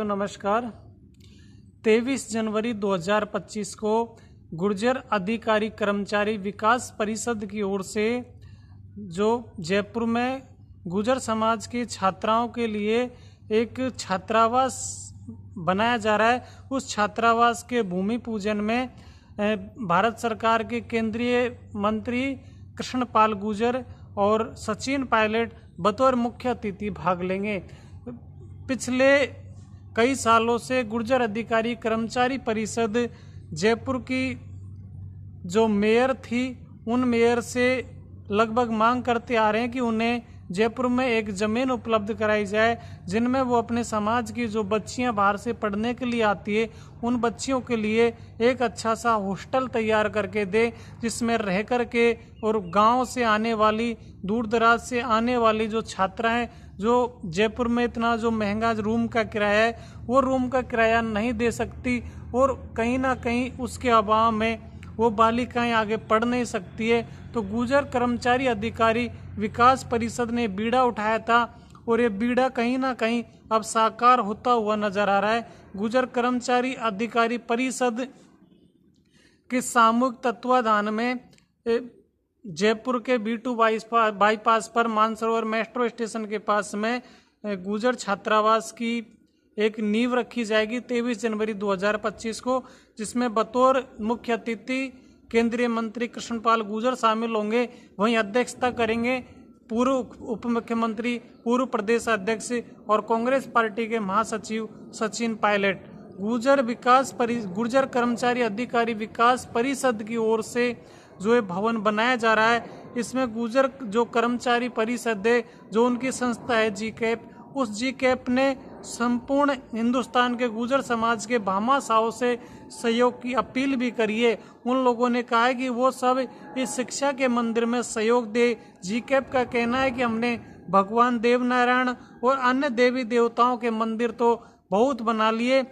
साथियों नमस्कार। 23 जनवरी 2025 को गुर्जर अधिकारी कर्मचारी विकास परिषद की ओर से जो जयपुर में गुर्जर समाज की छात्राओं के लिए एक छात्रावास बनाया जा रहा है, उस छात्रावास के भूमि पूजन में भारत सरकार के केंद्रीय मंत्री कृष्णपाल गुर्जर और सचिन पायलट बतौर मुख्य अतिथि भाग लेंगे। पिछले कई सालों से गुर्जर अधिकारी कर्मचारी परिषद जयपुर की जो मेयर थी, उन मेयर से लगभग मांग करते आ रहे हैं कि उन्हें जयपुर में एक ज़मीन उपलब्ध कराई जाए, जिनमें वो अपने समाज की जो बच्चियां बाहर से पढ़ने के लिए आती है, उन बच्चियों के लिए एक अच्छा सा हॉस्टल तैयार करके दे, जिसमें रह कर के और गांव से आने वाली, दूर दराज से आने वाली जो छात्राएं, जो जयपुर में इतना जो महंगा रूम का किराया है, वो रूम का किराया नहीं दे सकती और कहीं ना कहीं उसके अभाव में वो बालिकाएं आगे पढ़ नहीं सकती है। तो गुर्जर कर्मचारी अधिकारी विकास परिषद ने बीड़ा उठाया था और ये बीड़ा कहीं ना कहीं अब साकार होता हुआ नजर आ रहा है। गुर्जर कर्मचारी अधिकारी परिषद के सामूहिक तत्वाधान में जयपुर के B2 बाईपास पर मानसरोवर मेट्रो स्टेशन के पास में गुर्जर छात्रावास की एक नींव रखी जाएगी 23 जनवरी 2025 को, जिसमें बतौर मुख्य अतिथि केंद्रीय मंत्री कृष्णपाल गुर्जर शामिल होंगे। वहीं अध्यक्षता करेंगे पूर्व उप मुख्यमंत्री, पूर्व प्रदेश अध्यक्ष और कांग्रेस पार्टी के महासचिव सचिन पायलट। गुर्जर कर्मचारी अधिकारी विकास परिषद की ओर से जो ये भवन बनाया जा रहा है, इसमें गुर्जर जो कर्मचारी परिषद है, जो उनकी संस्था है GCAP, उस GCAP ने संपूर्ण हिंदुस्तान के गुर्जर समाज के भामाशाहों से सहयोग की अपील भी करी है। उन लोगों ने कहा है कि वो सब इस शिक्षा के मंदिर में सहयोग दे। GCAP का कहना है कि हमने भगवान देवनारायण और अन्य देवी देवताओं के मंदिर तो बहुत बना लिए,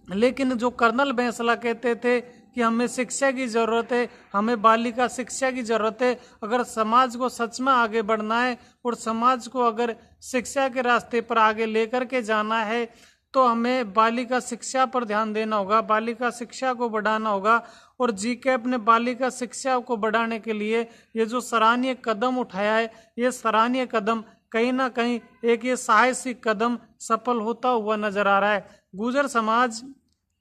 लेकिन जो कर्नल बैंसला कहते थे कि हमें शिक्षा की ज़रूरत है, हमें बालिका शिक्षा की ज़रूरत है। अगर समाज को सच में आगे बढ़ना है और समाज को अगर शिक्षा के रास्ते पर आगे लेकर के जाना है, तो हमें बालिका शिक्षा पर ध्यान देना होगा, बालिका शिक्षा को बढ़ाना होगा। और GCAP ने बालिका शिक्षा को बढ़ाने के लिए ये जो सराहनीय कदम उठाया है, ये सराहनीय कदम कहीं ना कहीं एक ये साहसिक कदम सफल होता हुआ नजर आ रहा है। गुर्जर समाज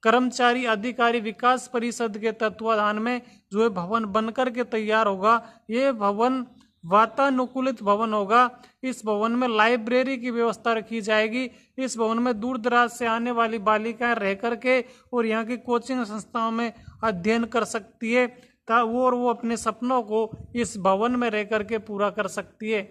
कर्मचारी अधिकारी विकास परिषद के तत्वाधान में जो ये भवन बनकर के तैयार होगा, ये भवन वातानुकूलित भवन होगा। इस भवन में लाइब्रेरी की व्यवस्था रखी जाएगी। इस भवन में दूर दराज से आने वाली बालिकाएं रह करके और यहाँ की कोचिंग संस्थाओं में अध्ययन कर सकती है, वो अपने सपनों को इस भवन में रह करके पूरा कर सकती है।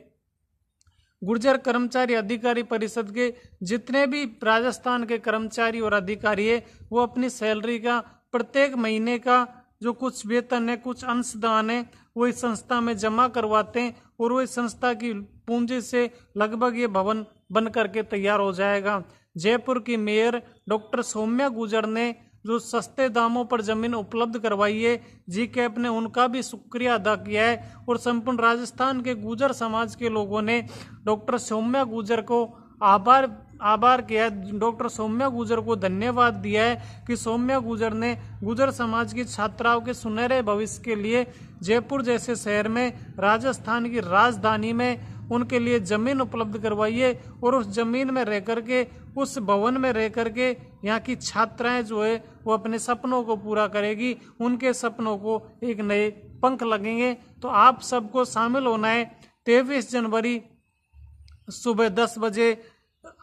गुर्जर कर्मचारी अधिकारी परिषद के जितने भी राजस्थान के कर्मचारी और अधिकारी है, वो अपनी सैलरी का प्रत्येक महीने का जो कुछ वेतन है, कुछ अंशदान है, वो इस संस्था में जमा करवाते हैं और वो इस संस्था की पूंजी से लगभग ये भवन बन करके तैयार हो जाएगा। जयपुर की मेयर डॉक्टर सौम्या गुर्जर ने जो सस्ते दामों पर जमीन उपलब्ध करवाई है, GCAP ने उनका भी शुक्रिया अदा किया है और संपूर्ण राजस्थान के गुर्जर समाज के लोगों ने डॉक्टर सौम्या गुर्जर को आभार किया है, डॉक्टर सौम्या गुर्जर को धन्यवाद दिया है कि सौम्या गुर्जर ने गुर्जर समाज की छात्राओं के सुनहरे भविष्य के लिए जयपुर जैसे शहर में, राजस्थान की राजधानी में उनके लिए ज़मीन उपलब्ध करवाई है और उस ज़मीन में रह करके, उस भवन में रह करके यहाँ की छात्राएं जो है वो अपने सपनों को पूरा करेगी, उनके सपनों को एक नए पंख लगेंगे। तो आप सबको शामिल होना है 23 जनवरी सुबह 10 बजे।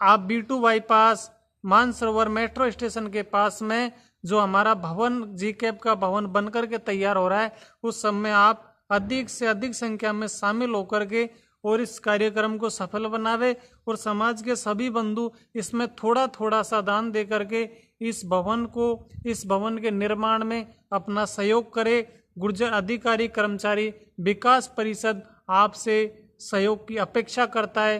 आप B2 bypass Mansarovar metro station के पास में जो हमारा भवन GCAP का भवन बनकर के तैयार हो रहा है, उस समय आप अधिक से अधिक संख्या में शामिल होकर के और इस कार्यक्रम को सफल बनावे और समाज के सभी बंधु इसमें थोड़ा थोड़ा सा दान दे करके इस भवन के निर्माण में अपना सहयोग करे। गुर्जर अधिकारी कर्मचारी विकास परिषद आपसे सहयोग की अपेक्षा करता है।